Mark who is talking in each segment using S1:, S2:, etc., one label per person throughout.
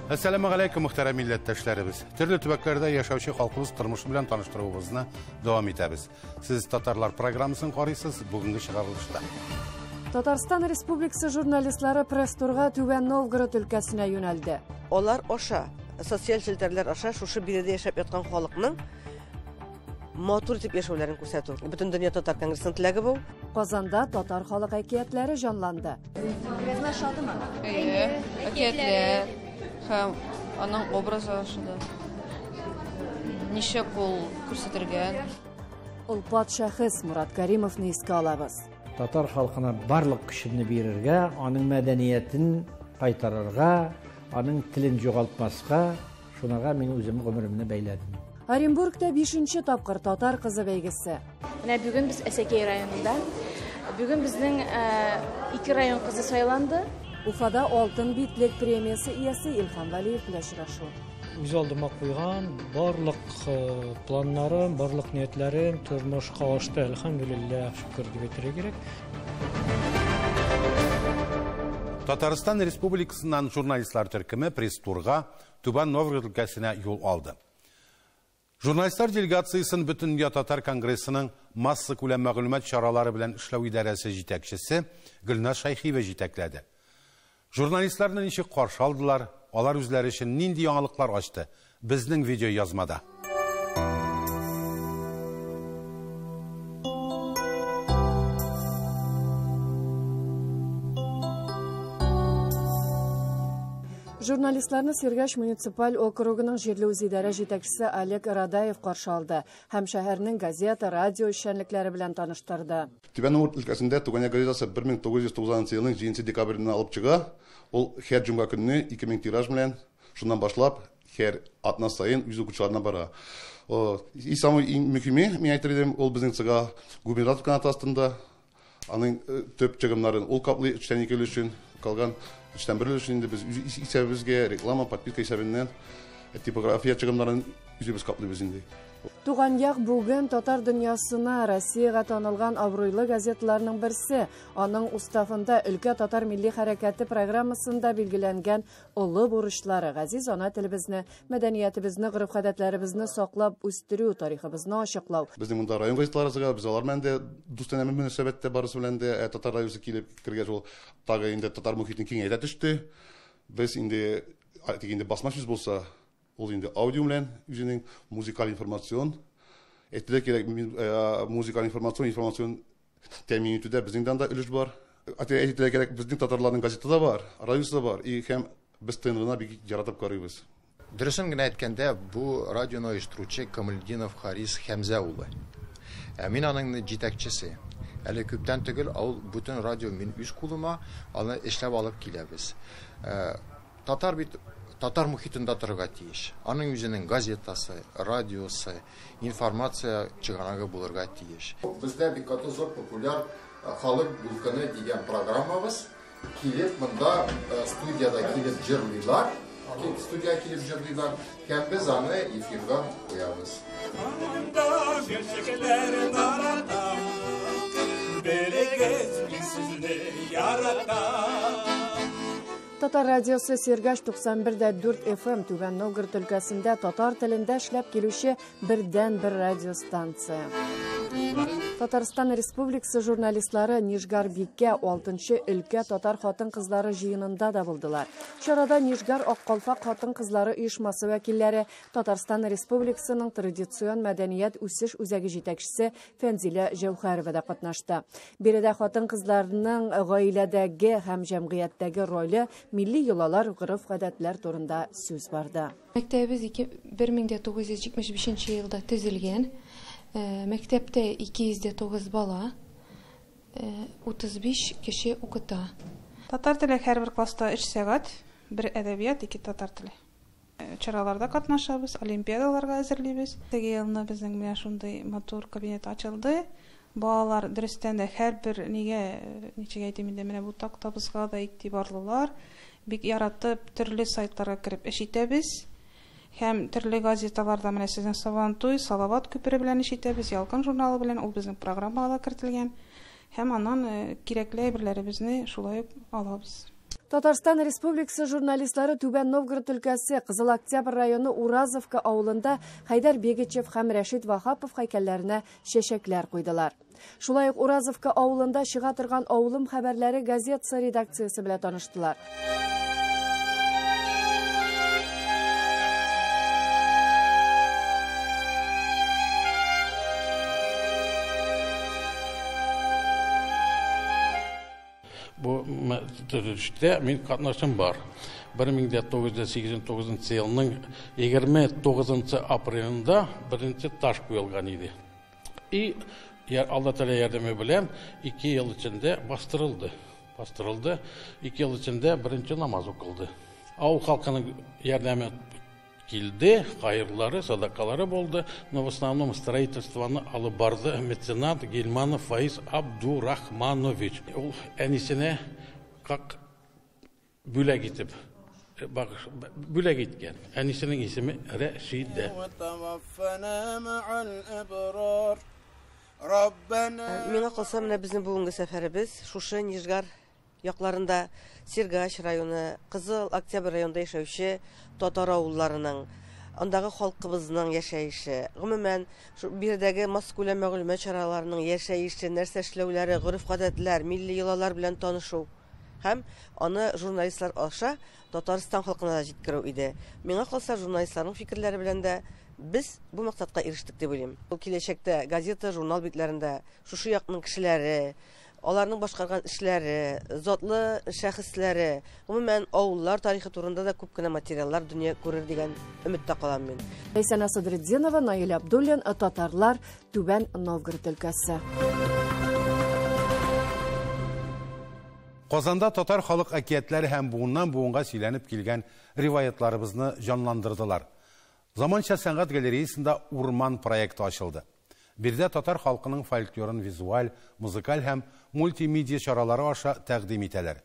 S1: Assalamu alaikum muhterem milletteşlerimiz. Türlü tübeklerde yaşavçı halkımız tırmışı bilen tanıştırığımızına devam ederiz. Siz Tatarlar programısını koruysunuz bugünkü çıkarılışta.
S2: Tatarstan Respublikası jurnalistleri Presturga Tüven Novgorod ülkesine yöneldi.
S3: Onlar oşa, sosyal şilterler oşa, şu birede yaşap yatkan halkının motor tip yaşavlarını ko'rsatdi. Bütün dünya Tatar Kongresining tilagi bu.
S2: Qozonda Tatar xalq hikayetleri canlandı.
S4: Yazılaşadımı? Hikayetler, hem onun obrazı aşıda. Nişe kol ko'rsatilgan.
S2: Ulpat şahıs Murat Karimovni esga olamiz.
S5: Tatar halkına barlıq kişini verirge, onun medeniyetin qaytarırga, onun tilin joğaltmasga, şunaga men özümü ömrümni beyledim.
S2: Оренбургда 5-нче тапкыр Татар кызы бәйгесе.
S6: Менә бүген без Әсәкәй районында. Бүген безнең 2 район кызы сайланды.
S2: Уфада алтын битлек премиясы иясе Илхам Валиев белән очрашу.
S7: Үз алдыма куйган барлык планнарым, барлык ниятләрем тормышка ашты, әлхәмдүлилләх, шөкер дип әйтергә кирәк.
S1: Tataristan Respublikasından jurnalistler türkümü Presturga Tuban Novgorod ülkesine yol aldı. Jurnalistler delegatsiyasının bütün Dünya Tatar Kongresi'nin massa kulem məlumat şaraları bilen işlev idaresi jitekçisi Gülnaz Şayxiyeva jitekledi. Jurnalistlerden işi karşı aldılar, onlar üzleri için nindi yanılıklar açtı. Bizning video yazmada.
S2: Jurnalistlarni Sergash munisipal okrugining җирле үзидарә җитәкчесе Олег Радаев каршы алды һәм шәһәрнең газета, радио эшчәнлекләре белән таныштырды.
S8: Түбән Новгород өлкәсендә Туган газетасы 1990 елның 7 декабрендә алып чыга. Ул һәр җомга көнне 2000 тираж белән шуннан башлап һәр атна сайын үз укучыларына бара. И самый мөһиме, мен әйтер идем, ул безнең цыга губернатор канаты астында аның төп чыгымнарын ул каплый эштәнлекләр өчен калган İşten bir için de biz isabimizge reklama, подписка исәбеннән типография чыгымнарын үзебез каплыйбыз инде.
S2: Туган як бүген Татар дөньясына Россиягә танылган абруйлы газеталарның берсе. Аның уставында Өлкә Татар милли хәрәкәте программасында билгеләнгән олы бурычлары газиз ана телебезне, мәдәниятебезне, гырыф-гадәтләребезне саклап үстерү, тарихыбызны ачыклау.
S8: Безнең монда район газеталарыбызга, без алар белән дә дустанәме мөнәсәбәттә барысы белән дә Татар радиосы килеп кергәч ул тагы инде Татар мөхитен киңәйтә төште. Без инде басма сүз булса ул инде аудио белән үзенең музыкаль информацион әйтелә кирәк музыкаль информацион тәэмин итүдә безнең дә өлеш бар. Әйтелә кирәк безнең татарларның газеты да бар, радиосы да бар. И һәм без тыйнлыгына бик яратып карыйбыз.
S9: Дөресен генә әйткәндә, бу радионы оештыручы Камалетдинов Харис Хәмзә улы. Мин аның җитәкчесе. Әле күптән түгел ул бүтән радио мин үз кулыма аны эшләп алып киләбез. Татар бит Татар мөхитендә торырга тиеш. Аның үзенең газетасы, радиосы, информация чыганагы булырга тиеш. Бездә бик каты зур популяр халык булканы дигән программабыз. Килеп монда студияда килеп җырлыйлар. Студия килеп җырлыйлар. Һәм без аны эфирга куябыз.
S2: Татар радиосы Sergash 91.4 FM Түбән Новгород өлкәсендә татар телендә эшләп килүче бердән-бер радиостанция. Татарстан Республикасы журналистлары Нижгар Биккә 6-нчы өлкә татар хатын-кызлары җыенында да булдылар. Чарада Нижгар Аккалфак хатын-кызлары оешмасы вәкилләре, Татарстан Республикасының традицион мәдәният үсеш үзәге җитәкчесе Фәнзилә Җәүһәрова да катнашты. Биредә хатын-кызларның гаиләдәге һәм җәмгыятьтәге роле, милли йолалар, гырыф-гадәтләр турында сүз барды.
S10: Мәктәбебез 1975 елда төзелгән. Мәктәптә 209 бала, 35 кеше укыта.
S11: Татар теле һәрбер класста 3 сәгать, бер әдәбият, 2 татар теле. Чараларда катнашабыз, олимпиадаларга әзерлибез. Теге елны безнең менә шундый матур кабинет ачылды. Балалар дөрестән дә һәрбер ничек әйтим инде, менә бу тактабызга да игътибарлылар. Бик яратып, төрле сайтларга кирип эш итәбез. Һәм төрле газеталарда менә сезнең Сабантуй, Салават күпере белән ишетәбез, Ялкын журналы белән ул безнең программага кертелгән. Һәм аннан кирәкле әйберләребезне шулай ук алабыз.
S2: Татарстан Республикасы журналистлары Түбән Новгород өлкәсе Кызыл Октябрь районы Уразовка авылында Хайдар Бегичев һәм Рәшид Вахапов һәйкәлләренә чәчәкләр куйдылар. Шулай ук Уразовка авылында чыга торган авылым хәбәрләре газетасы редакциясе белән таныштылар.
S12: Bu töреште мен катнашым бар. 1989 елның 29 апрелында бірінші таш қойылған еді. И Алла Тәала ярдәме белән 2 ел içinde бастырылды. 2 ел içinde бірінші намаз оқылды. Ауыл халқының ярдәме келді, қайырлары, садақалары болды, но в основном строительствоны алып барды меценат Гельманов Фаиз Абдурахманович. Ол әнисіне как бүләк итеп, бүләк иткән. Әнисенең исеме Рәшидә.
S3: Миңа калса, менә безнең бүгенге сәфәребез шушы Нижгар якларында Сергач районы, Кызыл Октябрь районында яшәүче татар авылларының, андагы халкыбызның яшәеше, гомумән биредәге маскүлә мәгълүмат чараларының яшәеше, нәрсә эшләүләре, гореф-гадәтләр, милли йолалар белән танышу һәм аны журналистлар аша Татарстан халкына җиткерү иде. Миңа калса, журналистларның фикерләре белән дә без бу максатка ирештек дип уйлыйм. Ул киләчәктә газета, журнал битләрендә шушы якның кешеләре, аларның башкарган эшләре, затлы шәхесләре, гомумән авыллар тарихы турында да күп кенә материаллар дөнья күрер дигән өметтә калам мин.
S2: Ләйсән Асадретдинова, Наил Абдуллин, Татарлар, Түбән Новгород өлкәсе.
S1: Казанда татар халык әкиятләре һәм буыннан буынга сөйләнеп килгән риваятларыбызны җанландырдылар. Заманча сәнгать галереясында Урман проекты ачылды. Бирдә татар халкының фольклорын визуаль, музыкаль һәм мультимедиа чаралары аша тәкъдим итәләр.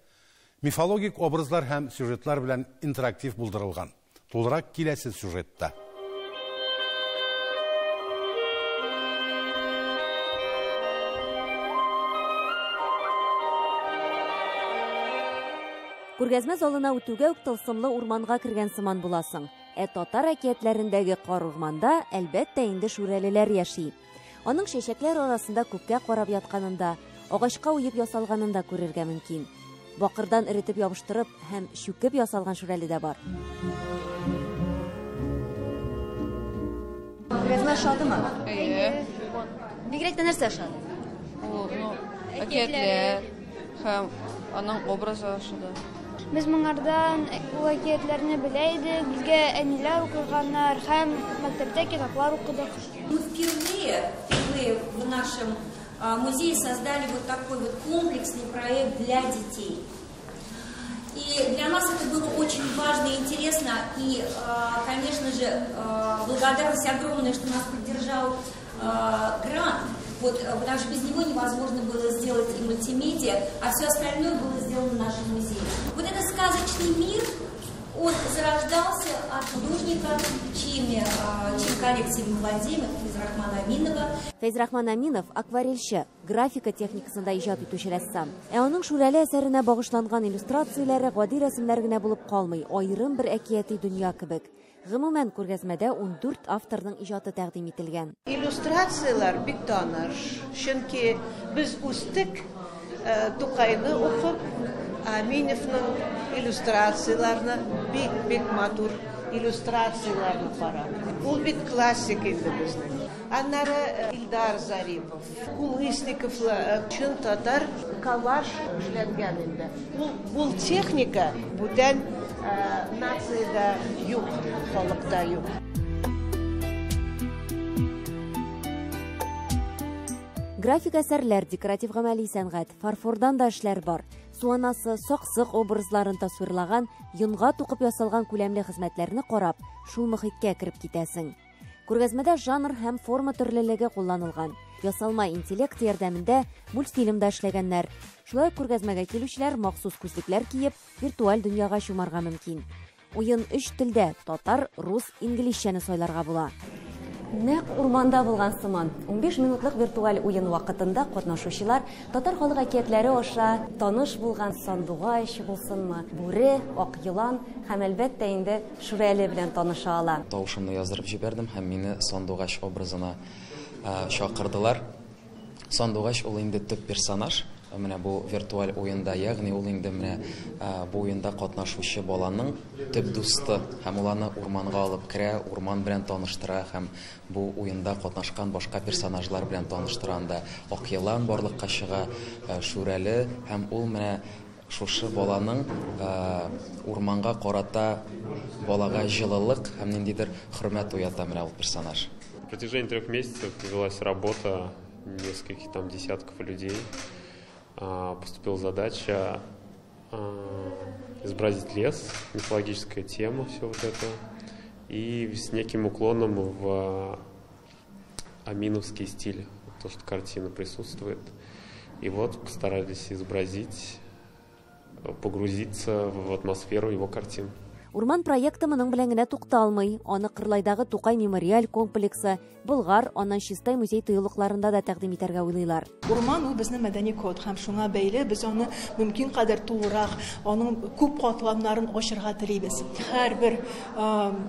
S1: Мифологик образлар һәм сюжетлар белән интерактив булдырылган. Тулырак киләсе сюжетта.
S13: Күргәзмә залына үтүгә үк тылсымлы урманга кергән сыман буласың. Татар әкиятләрендәге кар урманда әлбәттә инде шүрәлеләр яши. Аның чәчәкләр арасында күккә карап ятканында, агачка уеп ясалганында күрергә мөмкин. Бакырдан иритеп ябыштырып һәм шүкеп ясалган шүрәле дә бар.
S14: Күргәзмә шадымы?
S13: Бигрәк тә нәрсә шад?
S4: Әкиятләр һәм аның образы ашыды.
S15: Biz моңардан ул әкиятләрне белә идек, безгә әниләр укыганнар һәм мәктәптә китаплар укыдык.
S14: Мы впервые в нашем музее создали вот такой вот комплексный проект для детей. И для нас это было очень важно и интересно. И, конечно же, благодарность огромная, что нас поддержал грант. Вот, потому что без него невозможно было сделать и мультимедиа, а все остальное было сделано в нашем музее. Вот этот сказочный мир, он зарождался от художника, чьим коллекцией мы владеем, Фейзрахман Аминова.
S13: Фейзрахман Аминов акварельче, графика техникасында иҗат итүче рәссам. Аның шүрәле әсәренә багышланган иллюстрацияләре гади рәсемнәр генә булып калмый, аерым бер әкияти дөнья кебек. Гомумән күргәзмәдә 14 авторның иҗаты тәкъдим ителгән.
S16: Иллюстрациялар бик таныш, чөнки без үстек Тукайны укып, Аминовның иллюстрацияларны бик матур иллюстрацияларны карап. Ул бит классик инде безнең. Аннары Илдар Зарипов, Кулысников, чын татар коллаж эшләнгән инде. Ул техника бүтән нацияда юк, халыкта юк.
S13: График әсәрләр, декоратив гамәли сәнгать, фарфордан да эшләр бар. Суанасы, сак-сык образларын тасвирлаган, йонга тукып ясалган күләмле хезмәтләрне карап, шул мөхиткә кирип китәсең. Күргәзмәдә жанр һәм форма төрлелеге кулланылган. Ясалма интеллект ярдәмендә мультфильмда эшләгәннәр. Шулай күргәзмәгә килүчеләр махсус күзлекләр киеп, виртуаль дөньяга чумарга мөмкин. Уен 3 телдә: татар, рус, инглизчәне сайларга була. Нәк урманда булган сыман 15 минутлык виртуаль уен вакытында катнашучылар татар халык әкиятләре аша таныш булган сандугач булсынмы, бүре, ак йылан һәм әлбәттә инде Шүрәле белән таныша ала.
S17: Тавышымны яздырып җибәрдем һәм мине сандугач образына чакырдылар. Сандугач ул инде төп персонаж. Менә бу виртуаль уенда, ягъни ул инде менә бу уенда катнашучы баланың төп дусты һәм уларны урманга алып керә, урман белән таныштыра һәм бу уенда катнашкан башка персонажлар белән таныштыра. Анда ак йылан барлыкка чыга, Шүрәле һәм ул менә шушы баланың урманга карата балага җылылык һәм ниндидер хөрмәт уята менә ул персонаж.
S18: В протяжении 3 месяцев велась работа нескольких там десятков людей. Поступила задача изобразить лес, мифологическая тема, все вот это, и с неким уклоном в аминовский стиль, то, что картина присутствует. И вот постарались изобразить, погрузиться в атмосферу его картин.
S13: Урман проекты моның белән генә тукталмый. Аны Кырлайдагы Тукай мемориаль комплексы, Болгар, аннан Чистай музей тыюлыкларында да тәкъдим итәргә уйлыйлар.
S19: Урман ул безнең мәдәни код һәм шуңа бәйле без аны мөмкин кадәр тулырак, аның күп катламнарын ачырга телибез. Һәрбер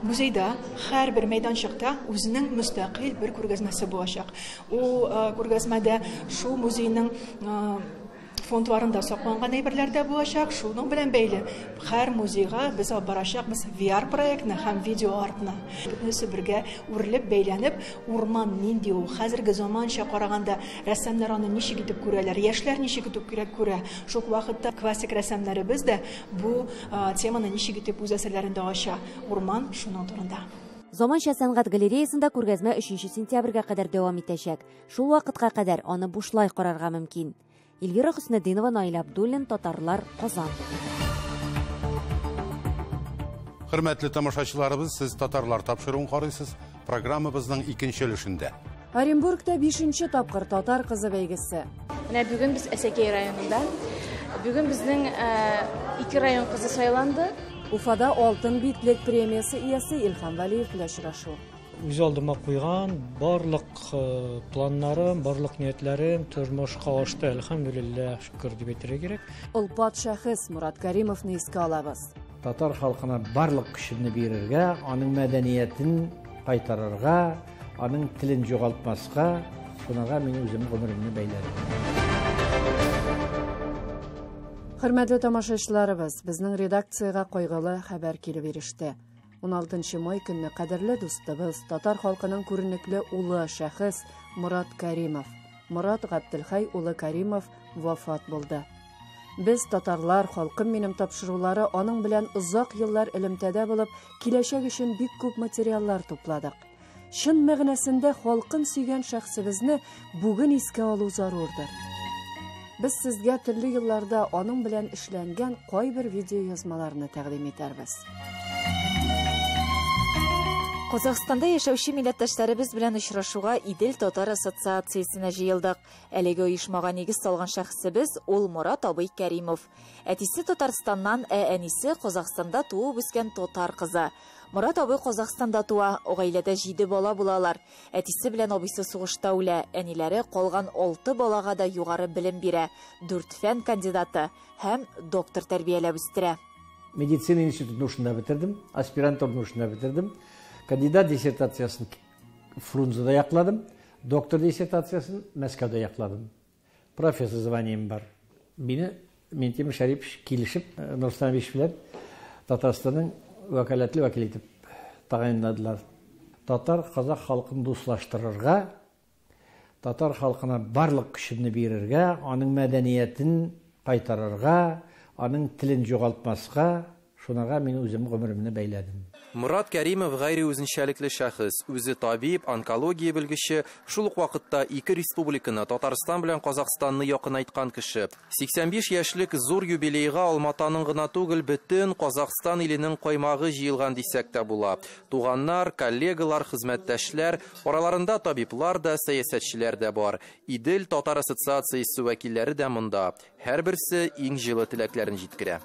S19: музейда, һәрбер мәйданчыкта үзенең мөстәкыйль бер күргәзмәсе булачак. Ул күргәзмәдә шу музейның фондларында сакланган әйберләр дә булачак. Шуның белән бәйле һәр музейга без алып барачакбыз VR проектны һәм видео артны. Бөтенесе бергә үрелеп, бәйләнеп, урман нинди ул, хәзерге заманча караганда рәссамнар аны ничек итеп күрәләр, яшьләр ничек итеп күрә. Шул вакытта классик рәссамнарыбыз да бу теманы ничек итеп үз әсәрләрендә ача. Урман шуның турында.
S13: Заманча сәнгать галереясында күргәзмә 3 сентябрьгә кадәр дәвам итәчәк. Шул вакытка кадәр аны бушлай карарга мөмкин. Эльвира Хөснетдинова, Наил Абдуллин, Татарлар, Казан.
S1: Хөрмәтле тамашачыларыбыз, сез Татарлар тапшыруын карыйсыз. Программабызның 2нче өлешендә.
S2: Оренбургта 5нче тапкыр татар кызы бәйгесе.
S6: Менә бүген без Әсәкәй районында. Бүген безнең 2 район кызы сайланды.
S2: Уфада алтын битлек премиясы иясе Илһам Валиев белән очрашу.
S7: Үз алдыма куйган барлык планнарым, барлык ниятләрем тормышка ашты, әлхәмдүлилләһ, шөкер дип әйтергә кирәк.
S2: Олпат шәхес Мурат Кәримовны искә алабыз.
S5: Татар халкына барлык көчне бирергә, аның мәдәниятен кайтарырга, аның телен югалтмаска, шунага мин үзем гомеремне бәйләдем.
S2: Хөрмәтле тамашачыларыбыз, безнең редакциягә кайгылы хәбәр килеп иреште. 16 май көнне кадерле дустыбыз, татар халкының күренекле улы шәхес Мурат Кәримов, Мурат Габделхай улы Кәримов вафат булды. Без татарлар халкым минем тапшырулары аның белән озак еллар элемтәдә булып, киләчәк өчен бик күп материаллар тупладык. Шын мәгънәсендә халкын сөйгән шәхсебезне бүген искә алу зарурдыр. Без сезгә төрле елларда аның белән эшләнгән кайбер видео язмаларны тәкъдим итәрбез.
S20: Казахстанда яшәүче милләттәшләребез белән очрашуга Идел татар ассоциациясенә җыелдык. Әлеге оешмага нигез салган шәхсебез ул Мурат абый Кәримов. Әтисе Татарстаннан, әнисе Казахстанда туып үскән татар кызы. Мурат абый Казахстанда туа, гаиләдә 7 бала булалар. Әтисе белән абыйсы сугышта үлә, әниләре калган 6 балага да югары белем бирә. 4 фән кандидаты һәм доктор тәрбияләп үстерә.
S5: Медицина институтын ушында бетердем, аспирантураны ушында бетердем. Кандидат диссертациясын Фрунзеда якладым, доктор диссертациясын Мәскәүдә якладым. Профессор званием бар. Мине Ментимир Шарипович килешеп, Нурсултан Абишев белән Татарстанның вәкаләтле вәкил итеп тәгаенләделәр. Татар казак халкын дуслаштырырга, татар халкына барлык көчне бирергә, аның мәдәниятен кайтарырга, аның телен югалтмаска, шунага мин үзем гомеремне бәйләдем.
S21: Мурат Кәримов гайри үзенчәлекле шәхес, үзе табиб, онкология белгече, шул ук вакытта 2 республиканы, Татарстан белән Казахстанны якынайткан кеше. 85 яшьлек зур юбилейга Алматаның гына түгел, бөтен Казахстан иленең каймагы җыелган дисәк тә була. Туганнар, коллегалар, хезмәттәшләр, араларында табиблар да, сәясәтчеләр дә бар. Идел татар ассоциациясе вәкилләре дә монда. Һәрберсе иң җылы теләкләрен җиткерә.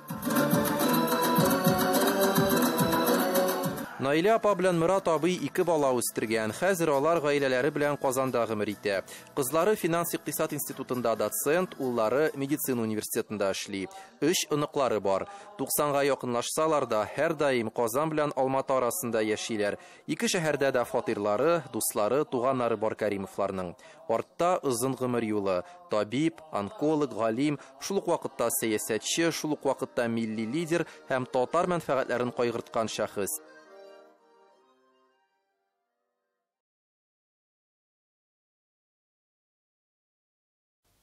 S21: Наилә апа белән Мурат абый 2 бала үстергән. Хәзер алар гаиләләре белән Казанда гомер итә. Кызлары финанс-икътисад институтында доцент, уллары медицина университетында эшли. 3 оныклары бар. 90-га якынлашсалар да, һәр даим Казан белән Алматы арасында яшиләр. 2 шәһәрдә дә фатирлары, дуслары, туганнары бар Кәримовларның. Артта озын гомер юлы. Табиб, онколог, галим, шул ук вакытта сәясәтче, шул ук вакытта милли лидер һәм татар мәнфәгатьләрен кайгырткан шәхес.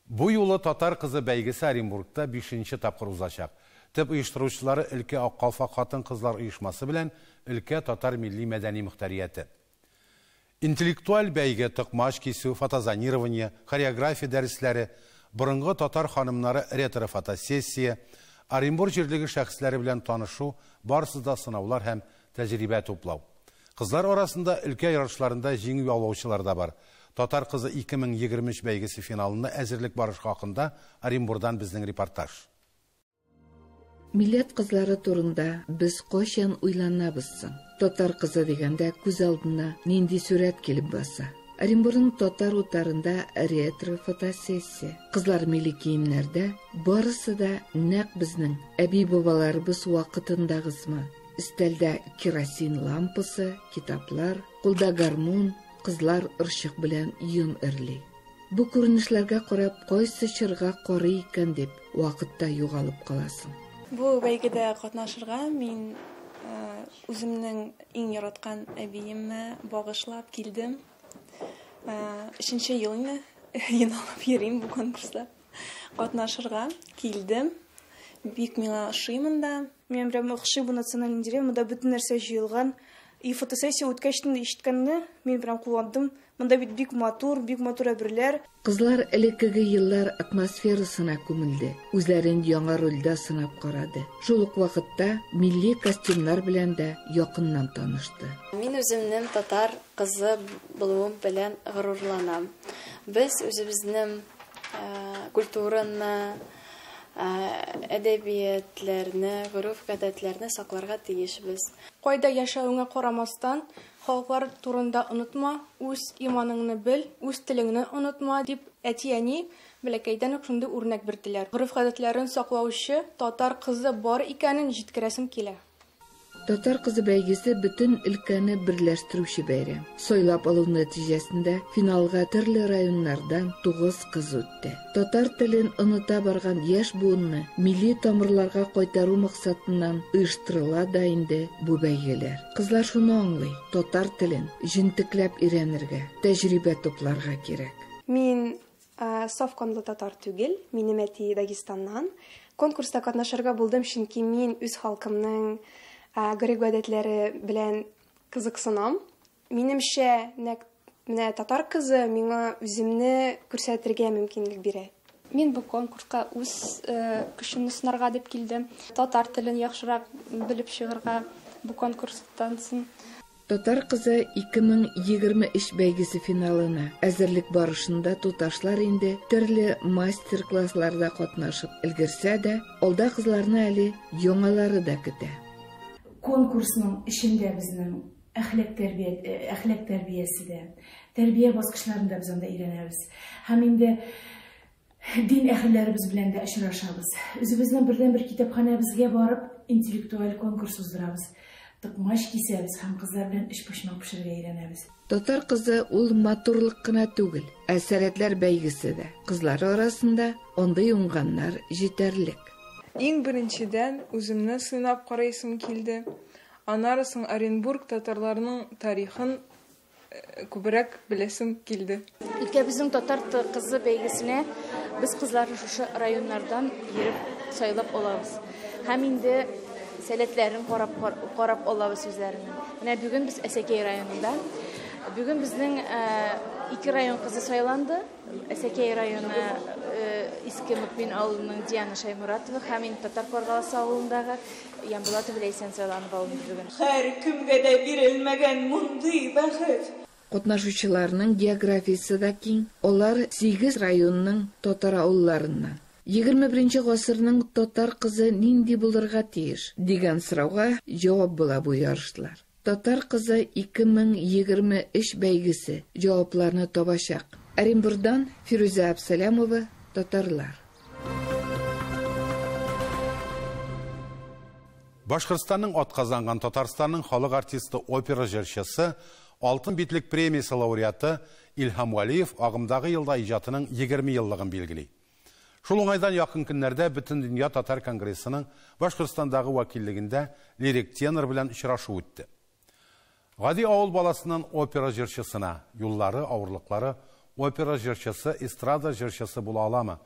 S1: Бу юлы татар кызы бәйгесе Оренбургта 5-нче тапкыр узачак. Төп оештыручылары Өлкә Аккалфа хатын-кызлар оешмасы белән Өлкә татар милли мәдәни мөхтәрияте. Интеллектуаль бәйге токмаш кисү, фотозонирование, хореография дәресләре, борынгы татар ханымнары ретро фотосессия, Оренбург җирлеге шәхесләре белән танышу, барысы да сынаулар һәм тәҗрибә туплау. Кызлар арасында өлкә ярышларында җиңү яулаучылар да бар. Татар кызы 2023 бәйгесе финалында әзерлек барыш хакында Оренбургдан безнең репортаж.
S8: Милләт кызлары турында без кайчан уйланабыз соң? Татар кызы дигәндә күз алдына нинди сүрәт килеп баса? Оренбургның татар утарында ретро фотосессия. Кызлар милли киемнәрдә барысы да нәкъ безнең әби-бабаларыбыз вакытындагысмы. Өстәлдә керосин лампасы, китаплар, кулда гармун, кызлар ырчык белән йон эрли. Бу күренешләргә карап, кайсы чырга карый икән дип вакытта югалып каласың.
S22: Бу бәйгедә катнашырга мин үземнең иң яраткан әбиемне багышлап килдем. 3нче елны йыналып йөрим бу конкурста. Катнашырга килдем. Бик миңа ошый монда. Мен прям ошый бу национальный дерев, монда бүтән нәрсә җыелган. И фотосессия үткәчтен ишеткәнне мин прям кулландым. Монда бик матур әберләр.
S8: Кызлар элеккеге еллар атмосферасына күмелде. Үзләрен яңа рольдә сынап карады. Шул ук вакытта милли костюмнар белән дә якыннан танышты.
S6: Мин үземнең татар кызы булуым белән горурланам. Без үзебезнең культураны, әдәбиятләрне, гореф-гадәтләрне сакларга тиешбез.
S22: Кайда яшәвеңә карамастан, халыклар турында онытма, үз иманыңны бел, үз телеңне онытма дип әти-әни бәләкәйдән үк шундый үрнәк бирделәр. Гореф-гадәтләрен саклаучы татар кызы бар икәнен җиткерәсем килә.
S8: Татар кызы бәйгесе бүтән өлкәне берләштерүче бәйрәм. Сайлап алу нәтиҗәсендә финалга төрле районнардан 9 кыз үтте. Татар телен оныта барган яшь буынны милли тамырларга кайтару максатыннан оештырыла да инде бу бәйгеләр. Кызлар шуны аңлый, татар телен җентекләп өйрәнергә, тәҗрибә тупларга кирәк.
S22: Мин сафканлы татар түгел, минем әти Дагестаннан. Конкурста катнашырга булдым, чөнки мин үз халкымның гореф-гадәтләре белән кызыксынам. Минемчә, менә татар кызы миңа үземне күрсәтергә мөмкинлек бирә. Мин бу конкурска үз көчемне сынарга дип килдем. Татар телен яхшырак белеп чыгарга бу конкурстан соң.
S8: Татар кызы 2023 бәйгесе финалына әзерлек барышында туташлар инде төрле мастер-классларда катнашып өлгерсә дә, алда кызларны әле яңалары да көтә.
S23: Конкурсның ішінде біздің әхлак тәрбиесі де, тәрбие басқышларында біз анда үйренеміз. Һәм инде дин әһелләребез белән дә очрашабыз. Үзебезнең бердән-бер китапханәбезгә барып, интеллектуаль конкурс уздырабыз. Токмаш кисәбез һәм кызлар белән эш пошмак пешерергә өйрәнәбез.
S8: Татар кызы ул матурлык кына түгел, әсәретләр бәйгесе дә. Кызлар арасында андый уңганнар җитәрлек.
S24: Иң беренчедән үземне сынап карыйсым килде. Аннары соң Оренбург татарларының тарихын күбрәк беләсем килде.
S6: Өлкәбезнең татар кызы бәйгесенә без кызлар шушы районнардан йөреп сайлап алабыз. Һәм инде сәләтләрен карап алабыз үзләренең. Менә бүген без Әсәкәй районында. Бүген безнең 2 район кызы сайланды. Әсәкәй районы Иске Мөкмин авылының Диана Шаймуратова һәм Татар Каргаласы авылындагы Янбулат Ләйсән сайланып алынды бүген.
S23: Һәр кемгә дә бирелмәгән мондый бәхет.
S8: Катнашучыларның географиясе да киң. Алар 8 районның татар авылларыннан. 21 гасырның татар кызы нинди булырга тиеш дигән сорауга җавап була бу ярышлар. Татар кызы 2023 бәйгесе җавапларны табачак. Оренбургдан Фируза Абсалямова, татарлар.
S1: Башкортстанның атказанган Татарстанның халық артисты опера җырчысы, алтын битлек премиясе лауреаты Илһам Валиев агымдагы елда иҗатының 20 еллыгын билгели. Шул уңайдан якын көннәрдә Бөтен дөнья татар конгрессының Башкортстандагы вәкиллегендә лирик тенор белән очрашу үтте. Гади авыл баласының опера җырчысына юллары, авырлыклары, опера җырчысы, эстрада җырчысы була аламы?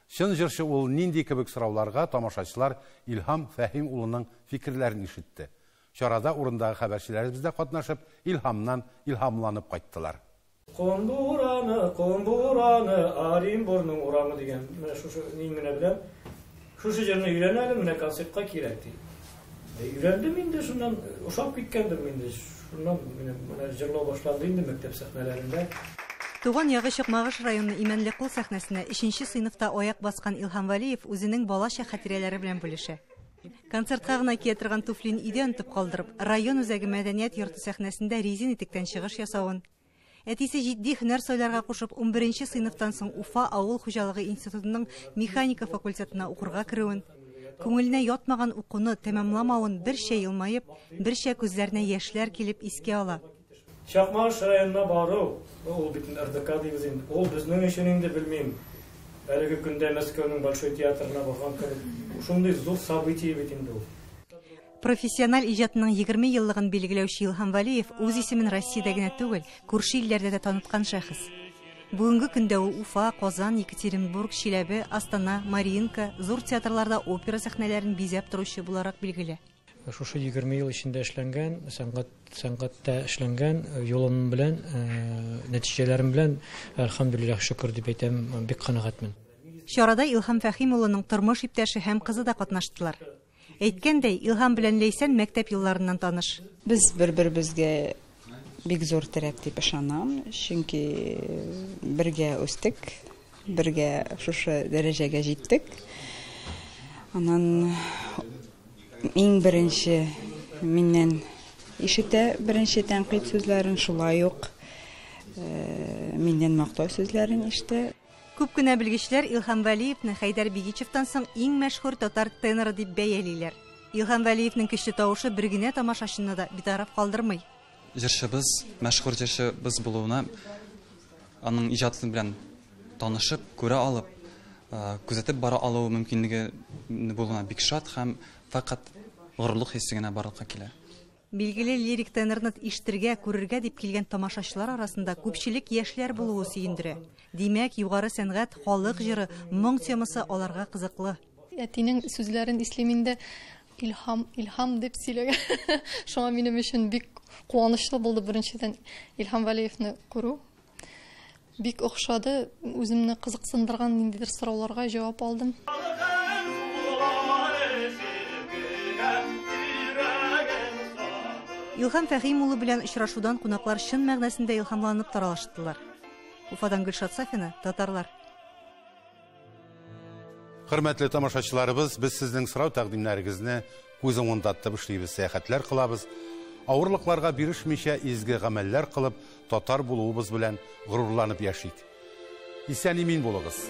S1: Чын җырчы ул нинди кебек сорауларга тамашачылар Илһам Фәһим улының фикерләрен ишетте. Чарада урындагы хәбәрчеләребез дә катнашып, Илһамнан илһамланып кайттылар.
S7: Комбураны, Оренбургның урамы дигән, менә шушы ниңгенә белән, шушы җырны өйрәнәлем, менә концертка кирәк ди. Өйрәндем инде, шуннан ошап киткәндер инде. Шуннан менә җырлау башланды инде мәктәп сәхнәләрендә.
S9: Туган ягы Чыкмагыш районы Имәнлекул сәхнәсенә 3нче сыйныфта аяк баскан Илһам Валиев үзенең балача хатирәләре белән бүлешә. Концертка гына кия торган туфлин өйдә онытып калдырып, район үзәге мәдәният йорты сәхнәсендә резин итектән чыгыш ясавын. Әтисе җитди һөнәр сайларга кушып 11нче сыйныфтан соң Уфа авыл хуҗалыгы институтының механика факультетына укырга керүен, күңеленә ятмаган укуны тәмамламавын берчә елмаеп, берчә күзләренә яшьләр килеп искә ала.
S7: Чакмагыш районына бару, ул битен РДК дибез инде. Ул безнең өчен инде белмим. Әлеге көндә Мәскәүнең Большой театрына барган кебек, шундый зур событие бит инде ул.
S9: Профессиональ иҗатының 20 еллыгын билгеләүче Илһам Валиев үз исемен Россиядә генә түгел, күрше илләрдә дә таныткан шәхес. Бүгенге көндә ул Уфа, Казан, Екатеринбург, Чиләбе, Астана, Маринка, зур театрларда опера сәхнәләрен бизәп торучы буларак билгеле.
S7: Шушы 20 ел эчендә эшләнгән, сәнгатьтә эшләнгән юлым белән, нәтиҗәләрем белән, әлхәмдүлилләх, шөкер дип әйтәм, бик канәгатьмен.
S9: Чарада Илһам Фәһим улының тормыш иптәше һәм кызы да катнаштылар. Әйткәндәй, Илһам белән Ләйсән мәктәп елларыннан таныш.
S10: Без бер-беребезгә бик зур терәп дип ышанам, чөнки бергә үстек, бергә шушы дәрәҗәгә җиттек. Аннан иң беренче миннән ишетә беренче тәнкыйть сүзләрен, шулай ук миннән мактау сүзләрен ишетә.
S9: Күп кенә белгечләр Илһам Валиевны Хәйдәр Бигичевтан соң иң мәшһүр татар теноры дип бәялиләр. Илһам Валиевның көчле тавышы бер генә тамашачыны да битараф калдырмый.
S11: Җырчыбыз, мәшһүр җырчыбыз булуына, аның иҗаты белән танышып, күрә алып, күзәтеп бара алу мөмкинлеге булуына бик шат һәм фақат горурлык хиссе генә барлыкка килә.
S9: Билгеле лирик тенорны ишетергә, күрергә дип килгән тамашачылар арасында күпчелек яшьләр булуы сөендерә. Димәк, югары сәнгать, халык җыры, моң темасы аларга кызыклы.
S12: Әтинең сүзләрен ислим инде Илһам дип сөйләгән. Шуңа минем өчен бик куанычлы булды беренчедән Илһам Валиевны күрү. Бик охшады, үземне кызыксындырган ниндидер сорауларга җавап алдым.
S9: Илһам Фәһим улы белән очрашудан кунаклар чын мәгънәсендә илһамланып таралыштылар. Уфадан Гөлшат Сафина, татарлар.
S1: Хөрмәтле тамашачыларыбыз, без сезнең сорау тәкъдимнәрегезне күз уңында тотып эшлибез, сәяхәтләр кылабыз. Авырлыкларга бирешмичә изге гамәлләр кылып, татар булуыбыз белән горурланып яшик. Исән-имин булыгыз.